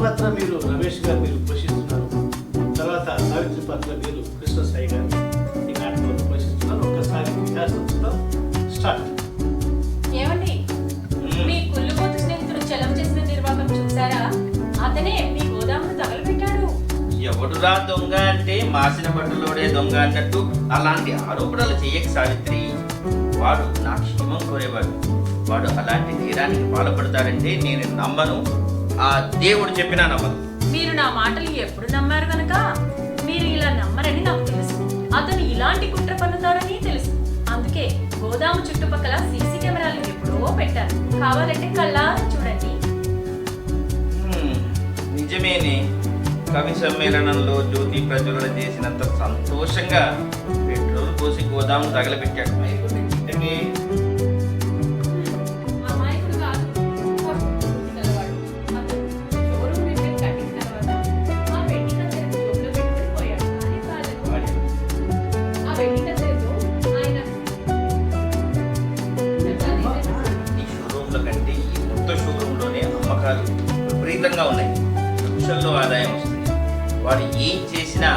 పాత్ర మీరు రమేష్ గారు మీరు పోషిస్తున్నారు. తర్వాత సావిత్రి పాత్ర మీరు కృష్ణ సాయి గారు ఈ నాటకంలో పోషిస్తున్నారు. ఒక్కసారి వికాసం స్టార్ట్. ఏమండి, మీ కుళ్ళుబోతు స్నేహితుడు చలం చేసిన నిర్వాహకం చూసారా? అతనే మీ గోదామును తగలబెట్టాడు. ఎవడురా దొంగ అంటే మాసిన బట్టలోడే దొంగ అన్నట్టు అలాంటి ఆరోపణలు చెయ్యక సావిత్రి. వాడు నా క్షేమం కోరేవాడు. వాడు అలాంటి నేరానికి పాల్పడతాడంటే నేను నమ్మను. ఆ దేవుడు చెప్పినా నమ్మను. మీరు నా మాటలు ఎప్పుడు నమ్మారు గనక మీరు ఇలా నమ్మరని నాకు తెలుసు. అతను ఇలాంటి కుట్ర పన్నుతారని తెలుసు. అందుకే గోదాము చుట్టుపక్కల సీసీ కెమెరాలు ఎప్పుడో పెట్టారు. కావాలంటే కళ్ళా చూడండి. నిజమేనే. కవి సమ్మేళనంలో జ్యోతి ప్రజ్వలన చేసినంత సంతోషంగా పెట్రోల్ పోసి గోదాము తగలబెట్టాడు. అమాయకుడు కాదు, గలవాడు. అతను షోరూమ్ రిపేర్ కట్టిన తర్వాత ఆ వెండి కత్తెరను జోబులో పెట్టుకుని పోయాడు. అది కాదు, ఆ వెండి కత్తెరతో ఆయన ఈ షోరూమ్ల కంటే ఈ మొత్తం షోరూంలోనే అమ్మకాలు విపరీతంగా ఉన్నాయి. లక్షల్లో ఆదాయం వస్తుంది. వాడు ఏం చేసినా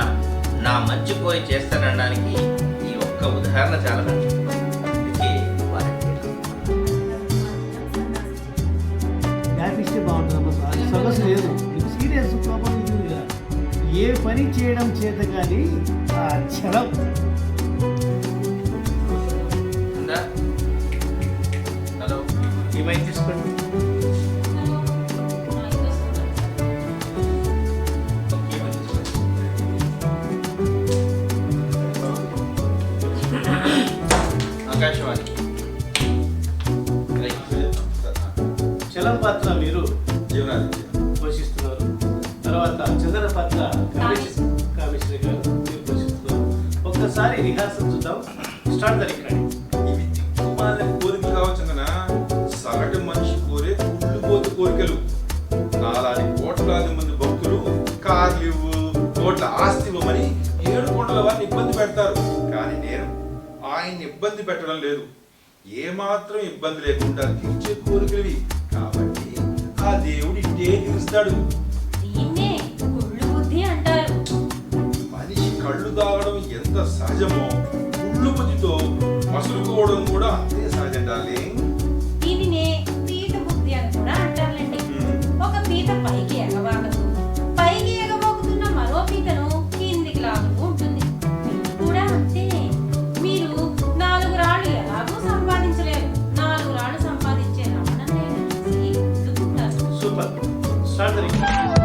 నా మంచి కోరి చేస్తానడానికి ఈ ఒక్క ఉదాహరణ చాలా మంచి. అందుకే గ్యాప్ ఇస్తే బాగుంటుందమ్మా. అది సమస్య లేదు. మీకు సీరియస్ ప్రాబ్లం ఉంది. ఏ పని చేయడం చేత కానీ ఆ చలం హలో, ఏమైనా తీసుకోండి. ఆకాశవాణి. చలం పాత్ర మీరు జీవనాది పోషిస్తున్నారు. తర్వాత చంద్ర పాత్ర కామేశ్వరి గారు మీరు పోషిస్తున్నారు. ఒక్కసారి రిహార్సల్ చూద్దాం. Start the recording. ఇవి దిక్కుమాలిన కోరికలు కావచ్చు కదా. సగటు మనిషి కోరే కుళ్ళుపోతు కోరికలు. నాలాంటి కోట్లాది మంది భక్తులు కార్లు ఇవ్వు, కోట్ల ఆస్తి ఇవ్వమని 7 కోట్ల వారిని ఇబ్బంది పెడతారు. కానీ నేను ఆయన్ని ఇబ్బంది పెట్టడం లేదు. ఏమాత్రం ఇబ్బంది లేకుండా తీర్చే కోరికలు. కాబట్టి ఆ దేవుడు ఇట్టే తీరుస్తాడు. దీన్నే కుళ్ళు బుద్ధి అంటారు. మనిషి కళ్ళు తాగడం ఎంత సహజమో కుళ్ళు బుద్ధితో మసులుకోవడం కూడా అంతే సహజం డార్లింగ్. దీనినే పీట బుద్ధి అని కూడా అంటారులేండి. ఒక పీట పైకి ఎగవాగదు, పైకి ఎగబోగుతున్న మరో పీటను కిందికి లాగుతూ ఉంటుంది. ఇది కూడా అంతే. మీరు 4 రాళ్ళు ఎలాగూ సంపాదించలేరు. 4 రాళ్ళు సంపాదించే రమణని చూసి దుఃఖుతారు. సూపర్. Start the recording.